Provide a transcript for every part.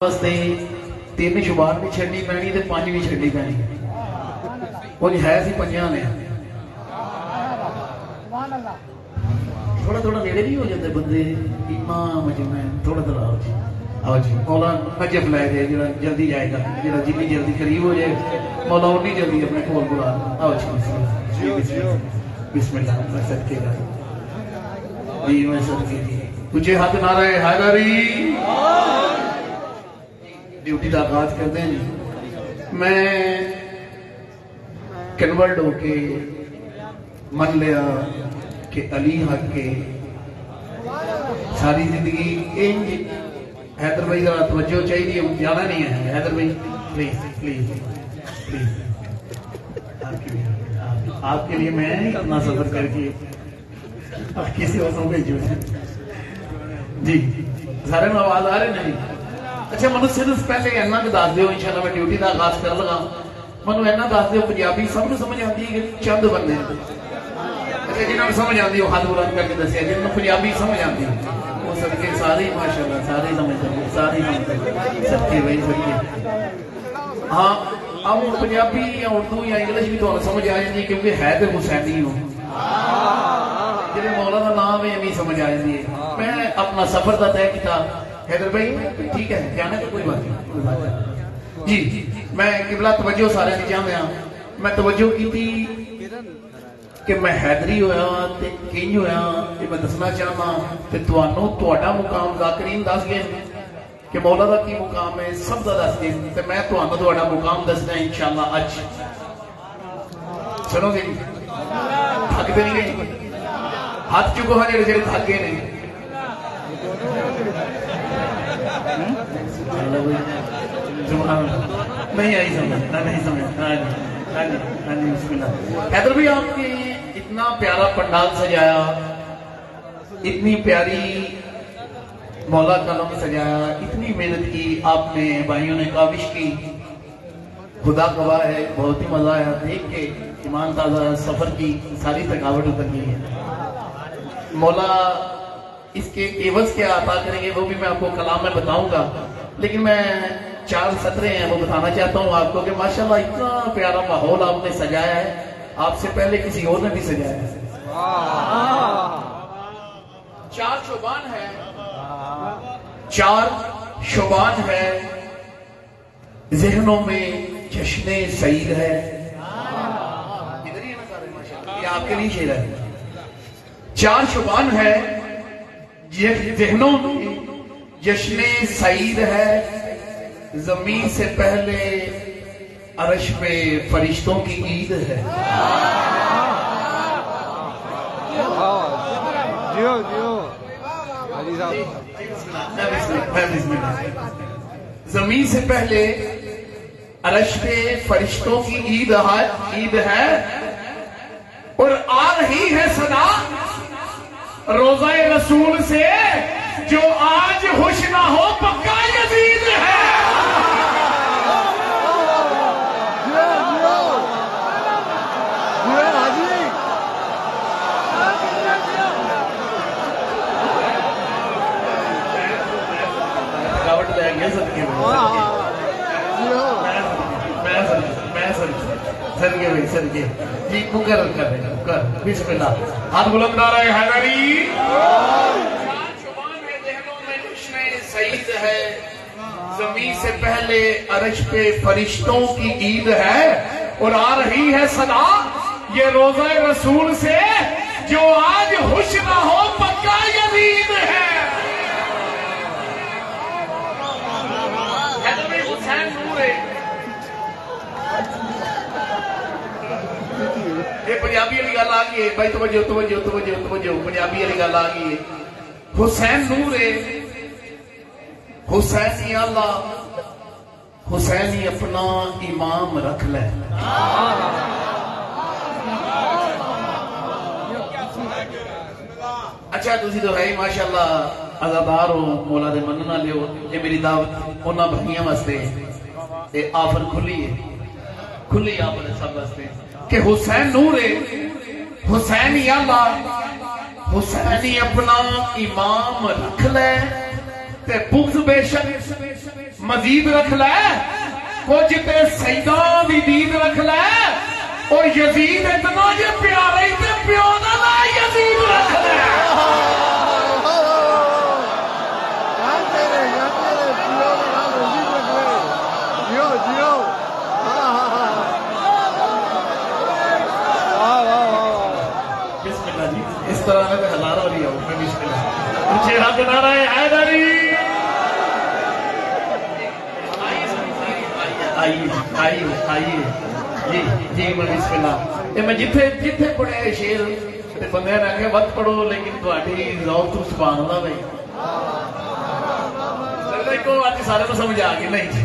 वास्ते 3 शुबान भी छड़नी पैनी ते 5 भी छड़नी पैनी कुछ है सी पंजियां ने थोड़ा थोड़ा नेड़े भी हो जाते बंदे इमाम में थोड़ा थोड़ा आओ जी मौला नजफ लै जाए जो जल्दी जाएगा जो जितनी जल्दी करीब हो जाए मौला उन्नी जल्दी अपने कोल बुला आओ जी बिस्मिल्लाह मैं सदके का जी मैं सदके जी तुझे हाथ नारा हैदरी ड्यूटी का आगाज करते हैं जी मैं कन्वर्ट होके मन लिया कि अली हक के सारी जिंदगी इंज हैदर भाई जरा तवज्जो चाहिए जाना नहीं है हैदर भाई प्लीज प्लीज प्लीज आपके लिए मैं नहीं करना सफर करके किसी और को भेजो जी सारे में आवाज आ रहे नहीं अच्छा मैं सिर्फ पहले इन्ना दस दो इंशाल्लाह मैं ड्यूटी का आगाज कर लगा मैं इन्ना दस दो पंजाबी सबको समझ आती है कि चंद बंदे अच्छा जिन्होंने समझ आती है हाथ बुलंद करके दसिया जिन्होंने पंजाबी समझ आती है वो सबके सारे माशाल्लाह सारे समझते सारे समझते सबके भाई सबके हाँ अब पंजाबी या उर्दू या इंग्लिश भी तो समझ आ जाती है क्योंकि है तो हुसैनी हो जिन्हें मौला का नाम है नहीं समझ आ जाती है मैं अपना सफर का तय किया हैदर भाई ठीक है जाने तो कोई बात नहीं जी मैं किबला तवज्जो सारे की चाहते हैं मैं तवज्जो की थी कि मैं हैदरी होया ते किंज होया ये मैं दसना चाहना ते तुहानू तुहाडा मुकाम ज़ाकरीन दस गए कि मौला दा की मुकाम है सब दा दस गए ते मैं तुहानू तुहाडा मुकाम दसना इंशाअल्लाह अज सुनोगे जी थकते नहीं गए हाथ चुको हाँ जेड़े जेड़े थक गए ने नहीं आई समझ नहीं समझ हाँ जी हाँ जी हाँ जी बिस्मिल्लाह हैदर भाई आपने इतना प्यारा पंडाल सजाया इतनी प्यारी मौला कलम सजाया इतनी मेहनत की आपने भाइयों ने काविश की खुदा गवाह है बहुत ही मजा आया देख के ईमान ताजा सफर की सारी थकावट उतर गई है मौला इसके एवज क्या अता करेंगे वो भी मैं आपको कलाम में बताऊंगा लेकिन मैं 4 सतरे हैं वो बताना चाहता हूँ आपको कि माशाल्लाह इतना प्यारा माहौल आपने सजाया है आपसे पहले किसी और ने भी सजाया है 4 शुबान है 4 शुबान है जहनों में जश्ने सईद है इधर ही है ना सारे माशाल्लाह ये आपके लिए शेर है 4 शुबान है जहनों में जश्ने सईद है जमीन से पहले अरश पे फरिश्तों की ईद है जियो जियो जमीन से पहले अरश पे फरिश्तों की ईद है और आ रही है सदा रोज़ाए रसूल से जो आज खुश ना हो पक्का यजीद है सरगे भाई सरगे जी मुकर्रर कर रहे हैं कर बिस्मिल्लाह हाथ बुलंद आ रहे हैदरी जुबान है जहनों में जश्ने सईद है जमीन से पहले अरश पे फरिश्तों की ईद है और आ रही है सदा ये रोज़ाए रसूल से जो आज खुश ना हो पक्का यजीद है हैदर भाई हुसैन नूर है ये पंजाबी वाली गल आ गई है भाई तवज्जो तवज्जो तवज्जो तवज्जो पंजाबी वाली गल आ गई है हुसैन नूर है हुसैन अल्लाह हुसैन ही अपना इमाम रख ले अच्छा तुसी तो है ही माशाअल्लाह अज़ादार हो मौला दे मनन वाले हो ये मेरी दावत उन्हां भाइयों वास्ते ये ऑफर खुली ऑफर है सब वास्ते कि हुसैन नूर है हुसैन अल्लाह हुसैन ही अपना इमाम रख ले ते बुग़्ज़ बेशक मजीद रख लै, कुछ ते सैदा दी दीद रख लै, और यजीद इतना जे प्यारा ही ते प्यो दा ना यजीद रख लै। बिस्मिल्लाह जी, इस तरह में तो हजार हो रही है मैं बिस्मिल्लाह मुझे हाथ नारा है हैदरी। आइए आइए आइए जी जी मैं बिस्मिल्लाह। मैं जिथे जिथे पढ़े शेर ते बंदे ने आखे वत पढ़ो, लेकिन तुम्हारी रौब तो सुभान अल्लाह भाई इको बात सारे को समझ आ गई नहीं जी,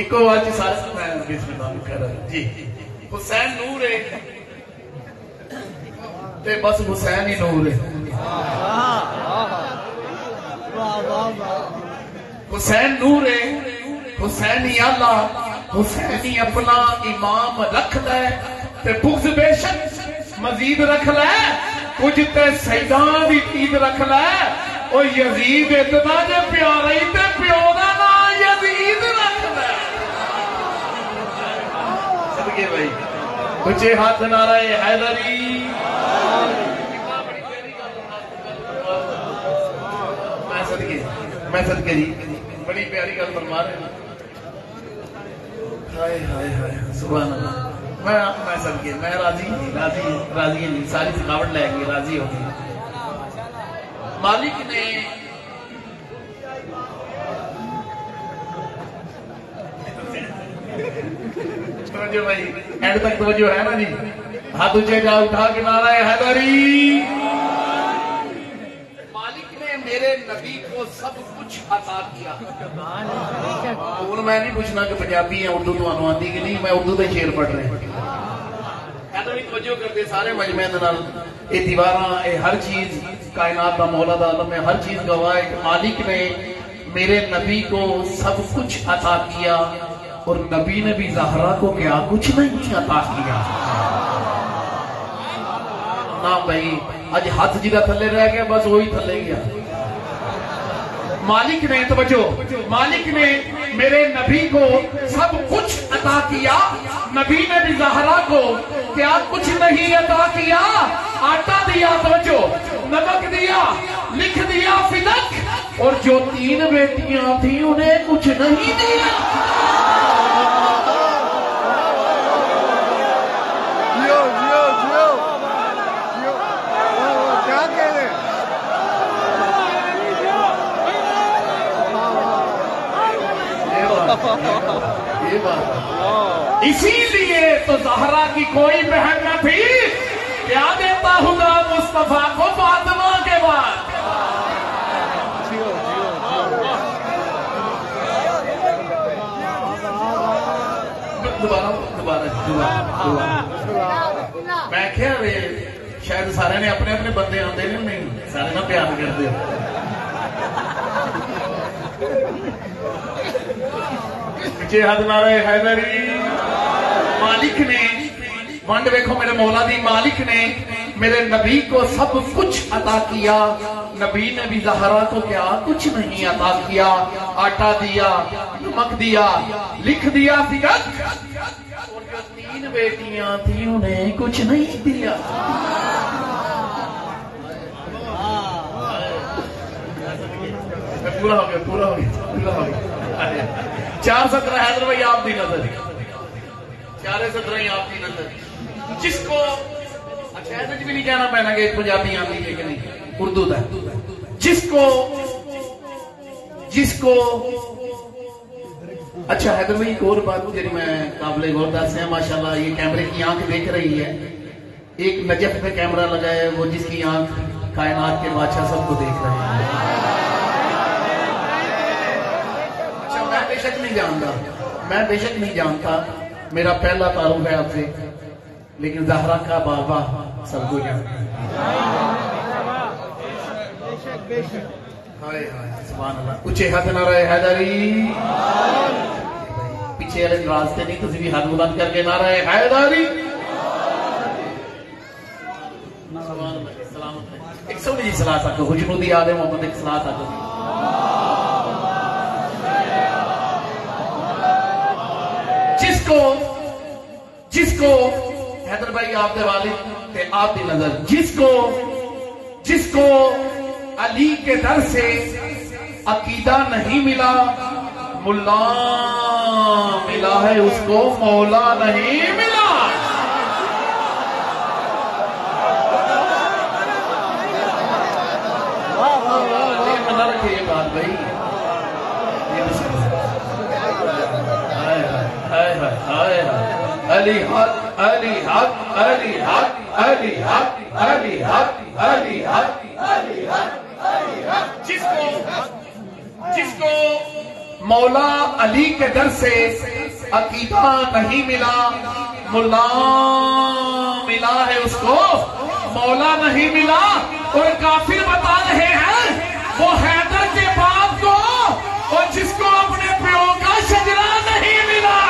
इको बात सारे मैं बिस्मिल्लाह कर जी। हुसैन नूर है ते बस हुसैन ही नूर है। हुसैन नूर है, हुसैन ही अल्लाह, हुसैन ही अपना इमाम रख ले, ते बुग़्ज़ बेशक मजीद रख ले, कुछ ते सैदा दी ईद रख ले, और यजीद इतना जे प्यारा ही ते प्यो दा ना यजीद रख ले। सदके भाई ऊंचे हाथ नारा है हैदरी। मैं सदके जी बड़ी प्यारी गल फरमा रहे। हाय हाय हाय सुभान अल्लाह। मैं सदके मैं राजी राजी राजी नहीं, सारी थकावट ले गई, राजी हो गई। मालिक ने तवज्जो भाई एंड तक तवज्जो है ना जी, हाथ ऊंचे जा उठा के नारा है हैदरी। मेरे नबी को सब कुछ अता किया। और मैं नहीं पूछना कि पंजाबी है उर्दू तो आती कि नहीं, मैं उर्दू का शेर पढ़ रहे करते सारे मजमे दीवारा हर चीज कायनात का मौला दा आलम में हर चीज गवाह है। मालिक ने मेरे नबी को सब कुछ अता किया, और नबी ने भी ज़हरा को क्या कुछ नहीं अता किया ना भाई। आज हाथ जिदा थले रह गया, बस वही थले गया। मालिक ने तवज्जो, मालिक ने मेरे नबी को सब कुछ अता किया, नबी ने भी ज़हरा को क्या कुछ नहीं अता किया। आटा दिया, तवज्जो, नमक दिया, लिख दिया फिदक, और जो 3 बेटियां थी उन्हें कुछ नहीं दिया। ये बात इसीलिए तो ज़हरा की कोई बहन न थी, क्या देता खुदा मुस्तफा को फातिमा के बाद। दोबारा दोबारा मैं क्या शायद सारे ने अपने अपने बंदे आते नहीं, सारे ना प्यार करते। हाथ नारा हैदरी। मालिक ने वंड देखो मेरे मौला दी, मालिक ने मेरे नबी को सब कुछ अता किया, नबी ने भी ज़हरा को क्या कुछ नहीं अता किया। आटा दिया, नमक दिया, लिख दिया फिदक, और जो 3 बेटियां थी उन्हें कुछ नहीं दिया। पूरा हो गया पूरा हो गया पूरा हो गया। 4-17 हैदर भाई आपकी नजर, 4-17 ही आपकी नजर। जिसको अच्छा हैदर भी नहीं कहना पैना कि पंजाबी आती है कि नहीं, उर्दू का। जिसको जिसको अच्छा हैदर भाई एक और बात जी मैं काबिल गौर दस है, माशाल्लाह ये कैमरे की आंख देख रही है। एक नजफ पे कैमरा लगाया है, वो जिसकी आंख कायनात के बादशाह सबको देख रहे हैं। बेशक नहीं जानता, मैं बेशक नहीं जानता, मेरा पहला तारुफ है आपसे, लेकिन ज़हरा का बाबा सबको जानता है। सुभान अल्लाह। ऊंचे हाथ नारा हैदरी। पीछे वाले रास्ते नहीं, तुम भी हाथ बुलंद करके नारा हैदरी। एक सौ जी सलाह तक हुजूर दी आदे मोहम्मद एक सलाह तक जिसको जिसको हैदर भाई आपके वालिद ते आपकी नजर जिसको जिसको अली के दर से अकीदा नहीं मिला, मुल्ला मिला है उसको मौला नहीं मिला। मना रखिए ये बात भाई। अली हक अली हक अली हक अली हक अली हक अली हक अली हक जिसको जिसको मौला अली के दर से अकीदा नहीं मिला, मुल्ला मिला है उसको मौला नहीं मिला। और काफिर बता रहे हैं वो हैदर के बाप को और जिसको अपने प्यो का शजरा नहीं मिला।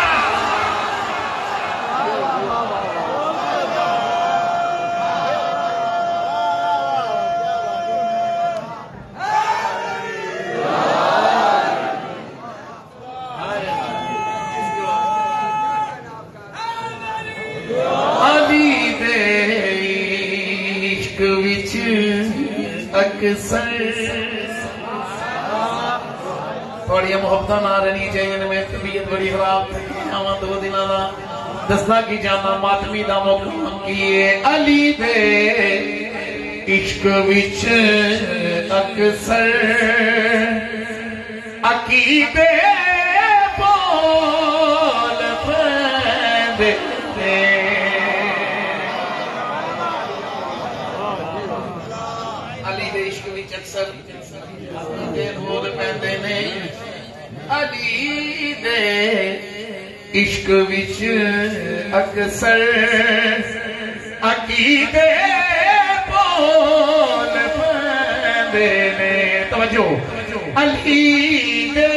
थोड़िया मुहब्बत ना रहनी चाहिए। मैं तबीयत बड़ी खराब थी, आवा 2 दिन का दसना की जाना मातमी का मौका किए। अली दे इश्क विच अक्सर अकीदे बोल पैंदे अली दे इश्क विच अक्सर अकीदे बोल पैंदे ने। अली दे इश्क विच अक्सर अकीदे बोल पैंदे ने। तवज्जो अली दे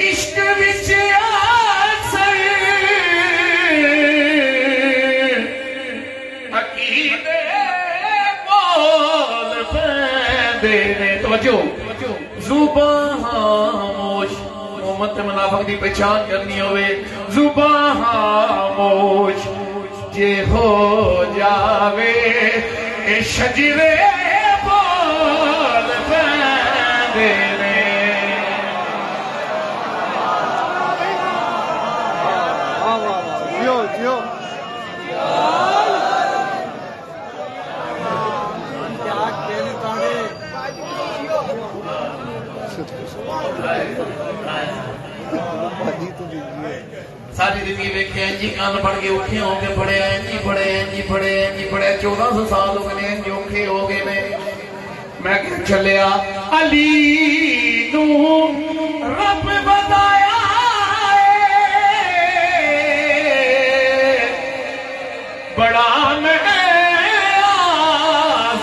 इश्क विच अक्सर अकीदे बोल पैंदे ने। तवज्जो जुबान खामोश मोहम्मद मुनाफिक की पहचान करनी होवे। जुबान खामोश जे हो जावे ए शजरे बोल पैंदे ने। जियो जियो सारी जिंदगी वेखे इंजी कान फड़ के औखे हो के पड़े इंजी पड़े इंजी पड़े इंजी पड़े 1400 साल हो गए इंजी औखे हो गए ने। मैं चलिया अली नू रब बताया बड़ा मैं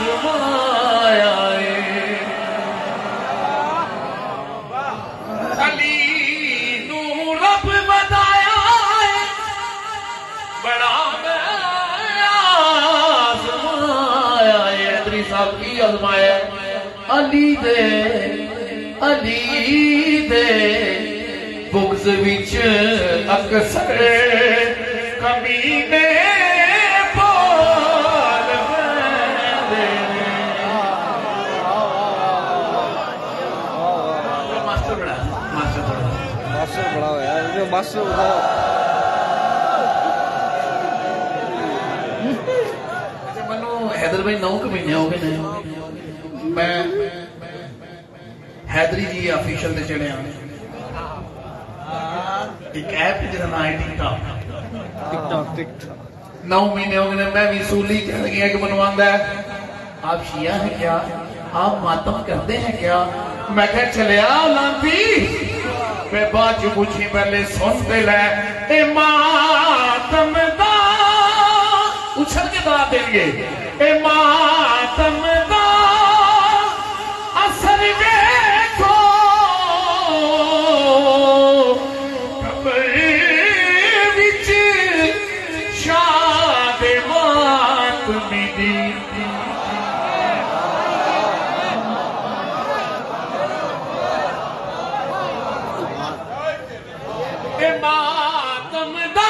आज़माया अली नू रब बताया बड़ा मैं आज़माया। हैदरी साहब की आज़माया अली दे बुग्ज़ विच अक्सर कमीने बोल पैंदे ने। मास्टर बड़ा होया मास्टर बड़ा। अच्छा मनु हैदर भाई 9 महीने हो गए ने मैं हैदरी जी ऑफिशियल ते चढ़िया। एक ऐप जिसका नाम है टिकटॉक 9 महीने हो गए मैं भी सूली चल गया कि बनवांदा है आप शिया हैं क्या, आप मातम करते हैं क्या। मैं कह चलिया लांती मैं बाद च पूछी पहले सुनते ले ए मातम दा उछल के दा देंगे ए मातम दा असर देखो कब्र विच शाद मातमी दी। मातम दा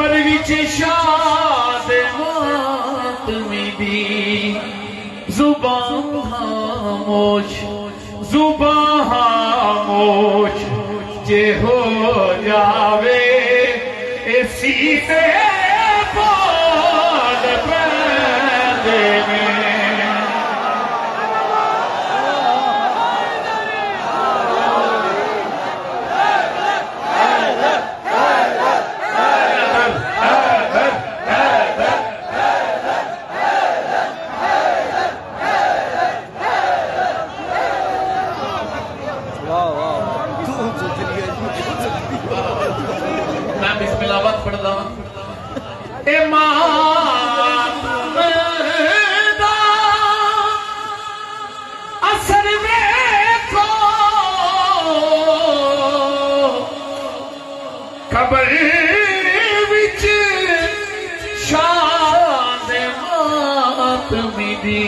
कबर विच शाद मातमी दी जुबान खामोश जुबान खामोश जे हो जावे इसी से बोल पैदे में असर देखो खबर विच शाद मातमी दी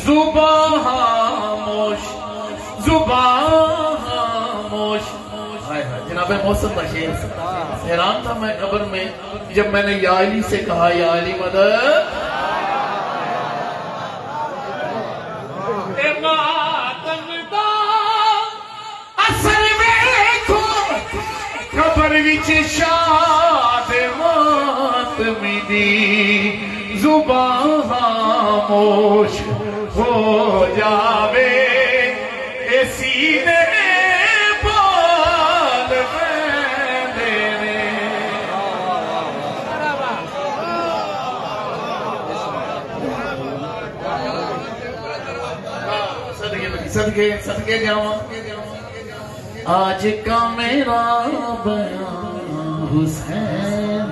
जुबान खामोश जुबान खामोश। जनाब मौसम का शेर, हैरान था मैं कब्र में जब मैंने या अली से कहा या अली मदद। असर देखो कब्र विच शाद मातमी दी जुबान खामोश हो जावे ए सीने सदके सदके जावा। आज का मेरा बयान हुसैन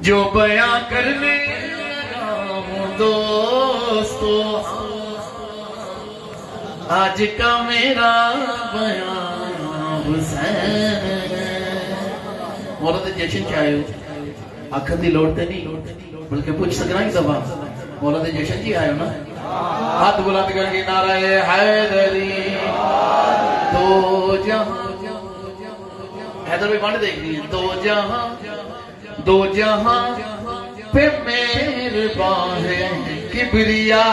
जो बयां करने लगा हूं दोस्तों। आज का मेरा बयान हुसैन मौला दे जश्न च आए हो आखन की लोड़ ते नहीं बल्कि पूछ सकना ही दफा मौला दे जश्न जी आयो ना। हाथ बुलंद करके नाराए हैदरी दो जहां हैदर भी वंड देखनी है। दो जहां पे मेहरबान है किबरिया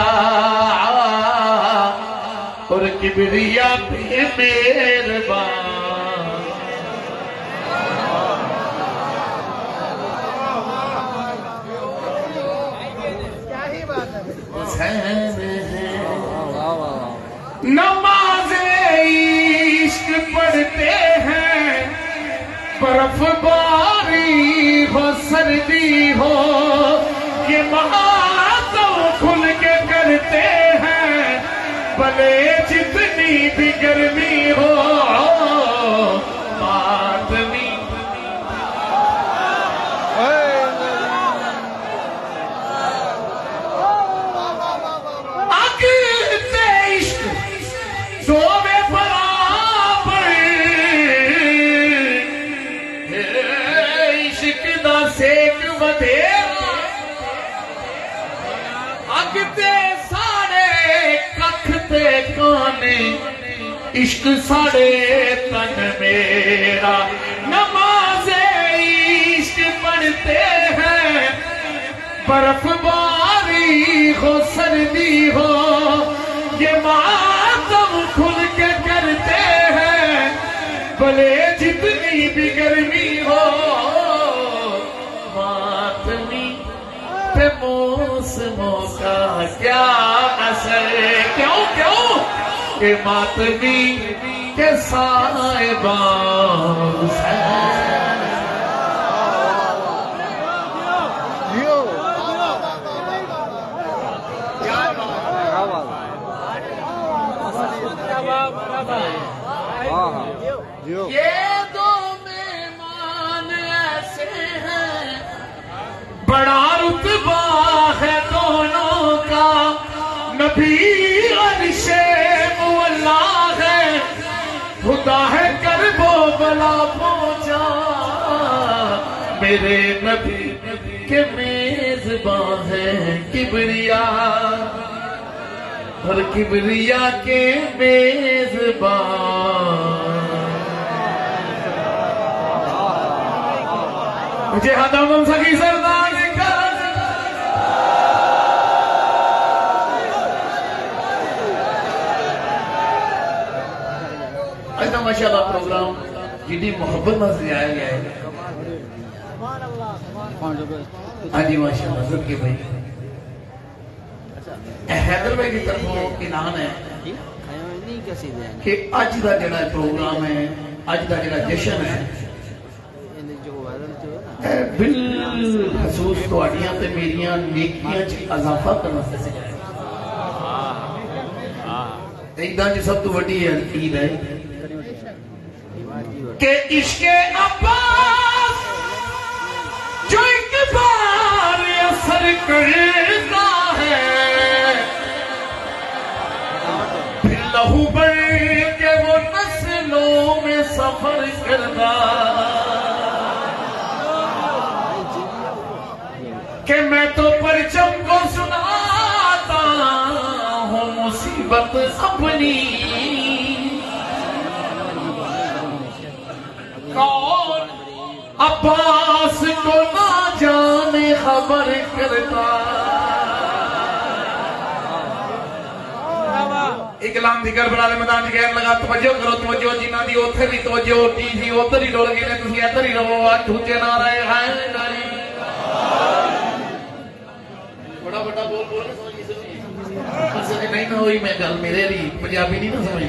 और किबरिया पे मेहरबान। नमाज़े इश्क पढ़ते हैं बर्फबारी हो सर्दी हो ये मातम खुल के करते हैं भले जितनी भी गर्मी हो मातमी। इश्क साड़े तन मेरा नमाज़े इश्क पढ़ते हैं बर्फबारी हो सर्दी हो ये मातम खुल के करते हैं भले जितनी भी गर्मी हो मातमी पे मौसमों का क्या असर। क्यों क्यों के मातमी के साहिबान ये दो मेहमान ऐसे हैं बड़ा रुतबा है दोनों का नबी अर्शे मुअल्ला है खुदा है करबो बला पहुंचा मेरे नबी के मेजबान है किबरिया हर किबरिया के मेजबान मुझे हाथों सखी सरदार आज तो माशाल्लाह प्रोग्राम जितनी मोहब्बत में सजाया गया है। हाँ जी माशाल्लाह सबके भाई हैदर भाई की तरफों ऐलान है कि अज का जो प्रोग्राम है अज का जो जश्न है बिलखसूस तुहाडियां ते मेरियां नेकियां च इजाफा करने वास्ते सजाया। ईदां च सब तो वड्डी ईद है कि इश्के अब्बास जो एक बार असर करता है फिर लहू बढ़ के वो नस्लों में सफर करता कि मैं तो परचम को सुनाता हूँ मुसीबत अपनी कौन अब्बास को ना जाने खबर करता। इकलाम दी करबला दे मैदान च कहन लगा तवज्जो करो तवज्जो जिन्हां दी ओथे भी तवज्जो टीवी उधर ही डोल गए ने तुसीं इधर ही रहो आ ठूचे ना रहे हैं नारी बड़ा बड़ा बोल बोल के समझ नहीं ना हुई मैं गल मेरे लिए पंजाबी नहीं ना समझ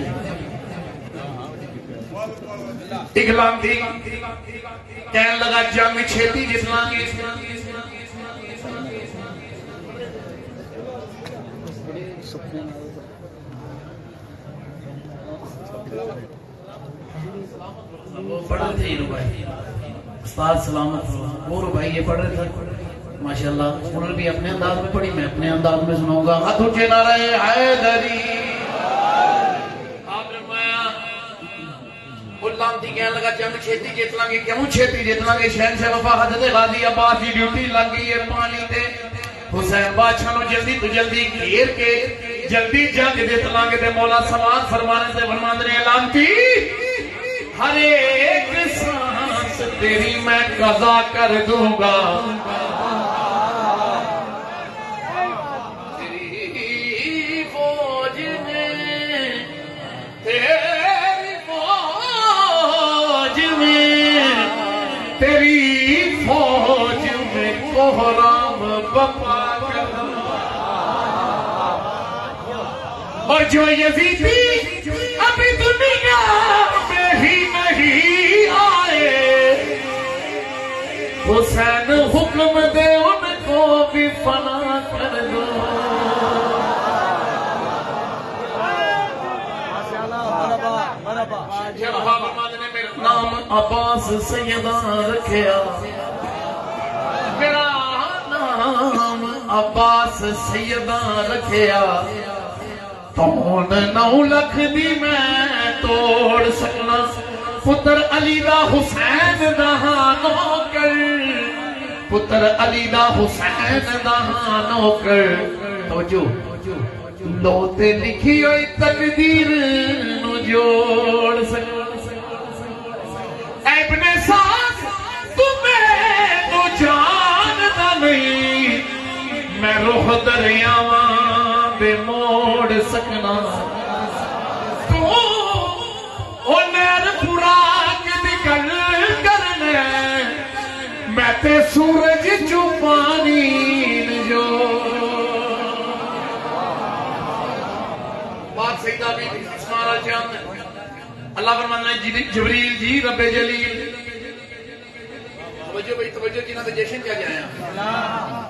इकलाम थी कहने लगा जंग छेती जितलांगे पढ़ रहे थे भाई उस्ताद सलामत और भाई ये पढ़ रहे थे माशाल्लाह उन्होंने भी अपने अंदाज में पढ़ी मैं अपने अंदाज में सुनाऊंगा। हाथ ऊंचे नारे हैदरी कहने लगा जंग छेती जीत लांगे क्यों छेती जीत लांगे शहनशाह वफा हजरत गाजी अब्बास की ड्यूटी लग गई है पानी ते हुसैन बादशाह नु जल्दी तो जल्दी घेर के जल्दी जंग जीत लांगे ते मौला समाद फरमाने से फरमांदे ने ऐलान की हर एक सांस तेरी मैं कज़ा कर दूंगा तेरी फौज में तेरी फौज में कोहराम बपा और जो यजीदी अभी दुनिया में ही नहीं आए हुसैन हुक्म दे उनको भी फना कर दो। नाम अब्बास सैयदा रखिया मेरा नाम अब्बास सैयदा रखिया तौन 9 लाख दी मैं तोड़ सकना पुत्र अली दा हुसैन दा नौकर पुत्र अली दा हुसैन दा नौकर तवज्जो लो ते लिखी हुई तकदीर नु जोड़ सकना अपने साथ तुम्हें तो जानता नहीं मैं रुख दरियावा बे मोड़ सकना तू नैर खुराक निकल करने मैं ते सूरज चू पानी जो बात सही था भी इस्माइल चांद अल्लाह फरमाता है जिब्रील जी रब्बे जलील तवज्जो भाई तवज्जो जिन्हां दे जश्न क्या जाया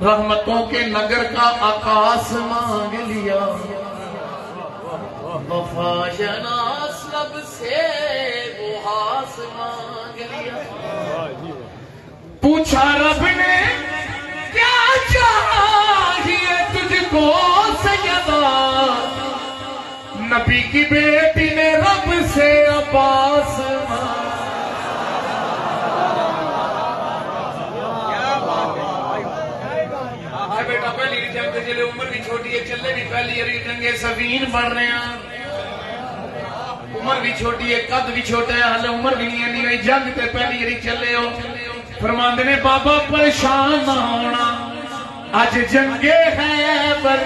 रहमतों के नगर का आकाश मांग लिया वफा शनास लब से वो हास मांग लिया पूछा रब ने क्या चाहिए तुझको सैयदा नबी की बेटी ने रब से अब्बास बेटा पहली जंग जिले उम्र भी छोटी है, चले भी पहली हरी जंगे सफीन बन रहे हैं। उम्र भी छोटी है, कद भी छोटा है, हाले उम्र भी नहीं है, जंग ते पहली हरी चले हो। फरमाते ने बाबा परेशान ना होना, अज जंगे खैबर,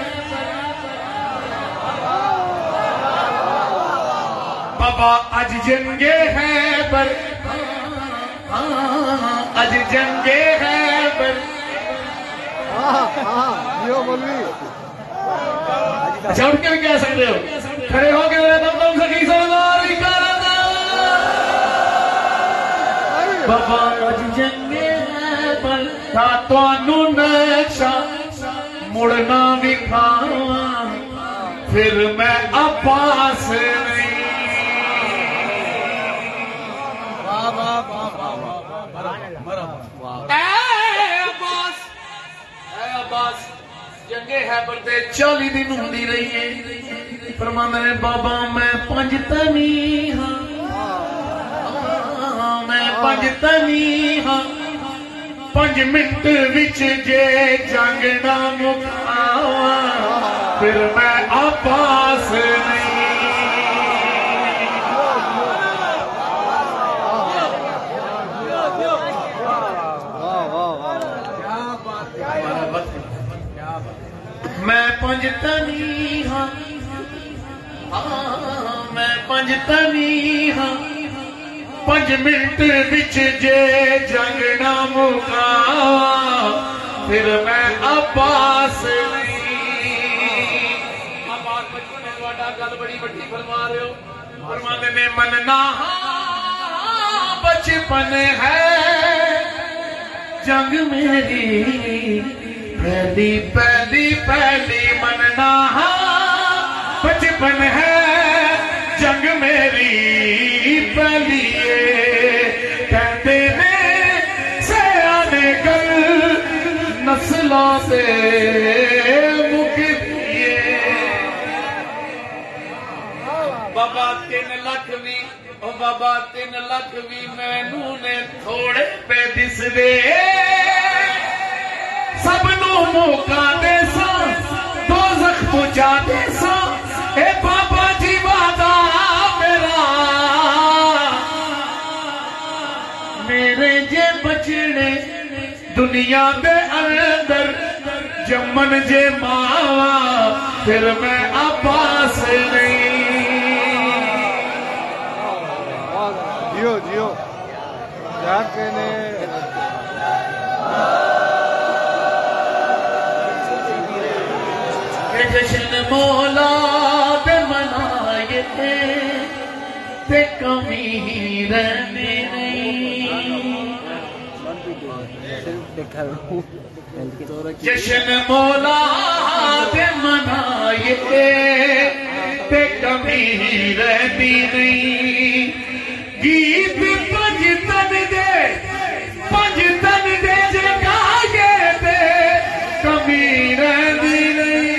बाबा अज जंगे खैबर, अज जंगे खैबर। अच्छा उठ के भी कह सकते हो, खड़े हो के दम सकी सरदार बाबा अज जंगे खैबर, तानू नक्शा मुड़ना विखावा, फिर मैं अब्बास नहीं। अब्बास जंगे खैबर ते 40 दिन होंदी रही है। फरमांदे ने बाबा मैं पंजतनी हाँ, मैं पंजतनी हाँ, 5 मिनट विच जे जंग ना मुकावा, फिर मैं अब्बास नहीं। मैं पंजतनी हाँ, मैं पंजतनी हाँ, 5 मिनट विच जे जंग ना मुकावा, फिर मैं अब्बास नहीं। अब्बास बचपन है तुहाडा, गल बड़ी वड्डी फरमा रहे हो। फरमाते ने मनना बचपन है, जंग मेरी पहली पहली पहली मनना बचपन है, जंग मेरी पहली कहते ने सयाने गल नस्लों से मुकतिए। बाबा 3 लाख भी ओ बाबा 3 लाख भी मैनू ने थोड़े पे दिसदे, सबनू मौका दे सा, दोज़ख पहुंचा दे सा, ए बाबा जी वादा मेरा, मेरे जे बचने दुनिया दे अंदर, जमन जे मावा, फिर मैं अब्बास नहीं। जियो जियो यार कहने जश्न मौला दे मनाए ते कमी रहने नहीं। जश्न मौला दे मनाए ते कमी रहती नहीं। गीत पंजतन दे जगाए ते कमी रहती नहीं।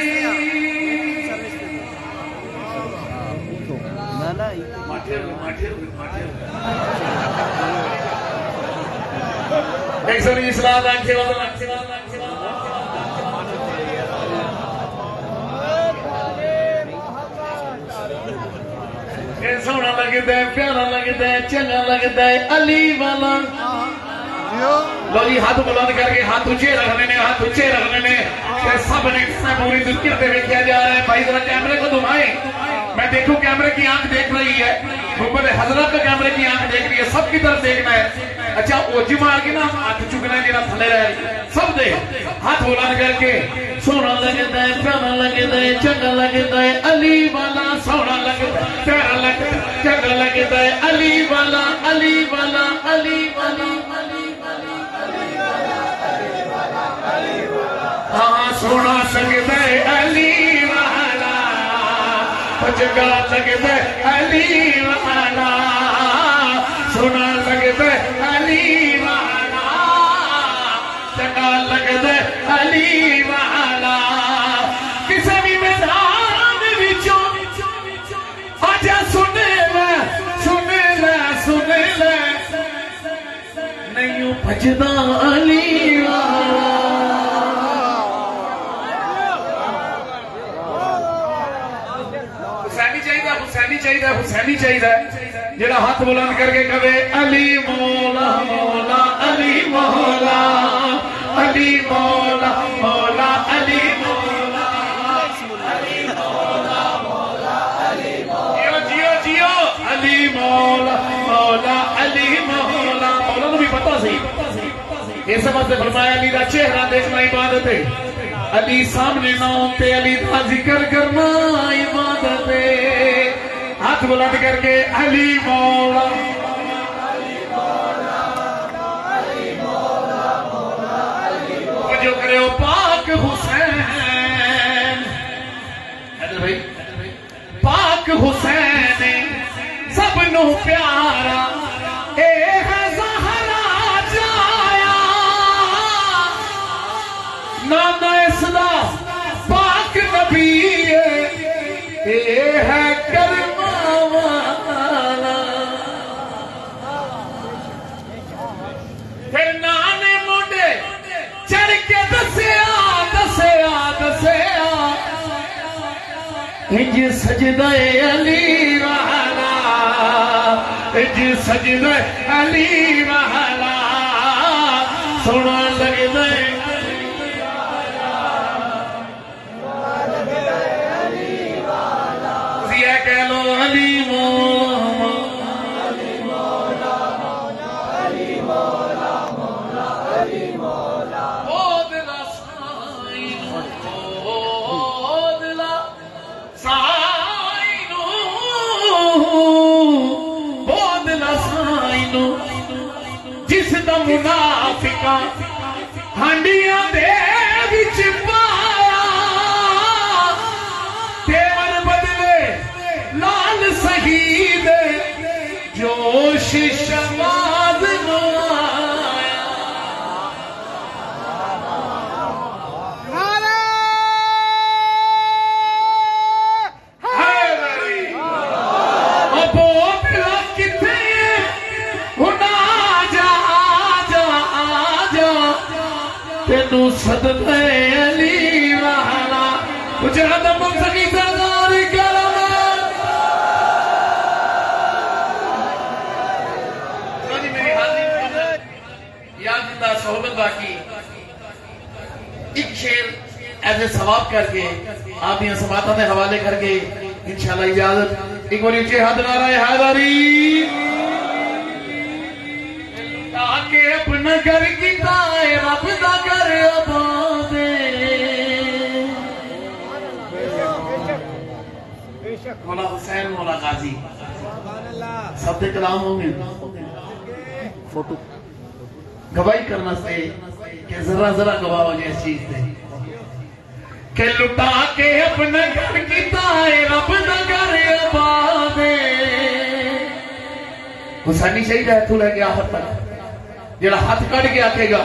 एक सौ इस्लाम सोना लगता है, प्यारा लगता है, चंगा लगता है अली वाला। लो जी हाथ बुलंद करके हाथ ऊंचे रखने ने, हाथ ऊंचे रखने ने, सब ने पूरी दुनिया पे देखा जा रहा है। भाई जरा कैमरे को घुमाए, मैं देखूं कैमरे की आंख देख रही है, ऊपर हजरत का कैमरे की आंख देख रही है, सबकी तरफ देखना है। अच्छा ओज मार के ना हाथ चुकना है, जरा थले रहे सब दे हाथ बुलंद करके। सोना लगता है, प्यारा लगता है, चंगा लगता है अली वाला। सोना लगता है, प्यारा लगता है, चंगा लगता है अली वाला, अली वाला, अली वाला। हाँ सोना लगता है अली वाला, चंगा लगता है अली वाला, सोना लगता है अली वाला, चंगा लगता है अली वाला। किसी भी मैदान विचों आजा सुने ले, सुने ले, सुने ले, नहीं भजदा अली वाला। हुसैनी चाहिए, हुसैनी चाहिए जेड़ा हाथ बुलंद करके कहे अली मौला मौला अली मौला अली मौला मौला अली मौला अली मौला मौला अली मौला जियो जियो अली मौला मौला अली मौला मौला को भी पता सही इस वास्ते फरमाया अली का चेहरा देखना इबादत है, अली सामने ना होते अली का जिक्र करना इबादत है। हाथ बुलंद करके अली मौला जो करे हो पाक हुसैन भाई पाक हुसैन सब नु प्यारा ए है ज़हरा जाया नाना इसदा पाक नबी ए है करमा वाला फिर नाने मुंडे चढ़ के दसिया दसिया दसिया इंज सजदा अली वाला इंज सजदा अली वाला सोना लगदा कह लो अली मौला अली मौला अली मौला मौला अली मौला ओ दिला साईं ओ दिला साईं ओ दिला साईं जिस दा मुनाफिका हांडियां दे विच पाया तेवर बदले लाल शहीद जोश शमाद किथे जा जा जा तेनू सदते अली वाला गुजरा दम सकी सरदार करम सोहबत बाकी एक शेर ऐसे सवाब करके आप यहाँ समाता में हवाले करके इंशाल्लाह इजाजत एक बार नीचे हाथ नारा हैदरी ताके अपना घर की ताए रब दा घर आबादे मौला हुसैन मौला गाजी शब्द कलाम होंगे फोटो गवाही करना से कि जरा जरा गवाह हो जाए इस चीज से कि लुटा के अपने घर की ताए रब दा घर आबादे हुसैनी चाहिए तू लेके आखिर तक जेड़ा हाथ कट के आखेगा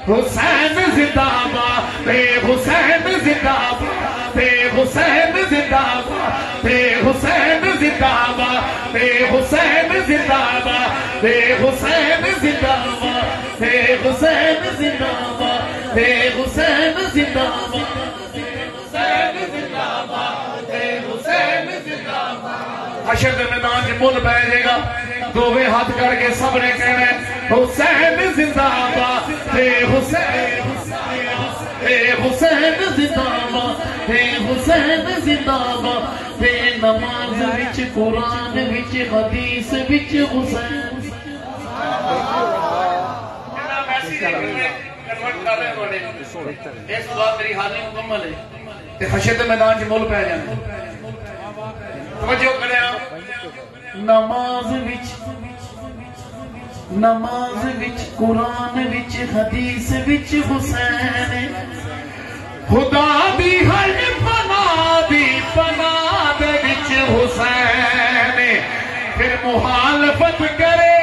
हुसैन जिंदाबाद ते हुसैन जिंदाबाद ते हुसैन जिंदाबाद ते हुसैन जिंदाबाद ते हुसैन जिंदाबाद ते हुसैन जिंदाबाद ते हुसैन जिंदाबाद ते हुसैन जिंदाबाद हुसैन जिंदाबाद ते हुसैन जिंदाबाद हशर के मैदान च मुल पै जाएगा दोवे हाथ करके सबने कहना हुसैन जिंदाबाद ते हुसैन ते हुसैन जिंदाबाद ते हुसैन जिंदाबाद ते नमाज विच कुरान विच हदीस विच हुसैन इस बात मेरी हाजिरी मुकम्मल है ते हशर के मैदान च मुल पै जाना तवज्जो करें नमाज विच कुरान विच हदीस विच हुसैन खुदा दी हर पना दे विच हुसैन फिर मुहालफत करे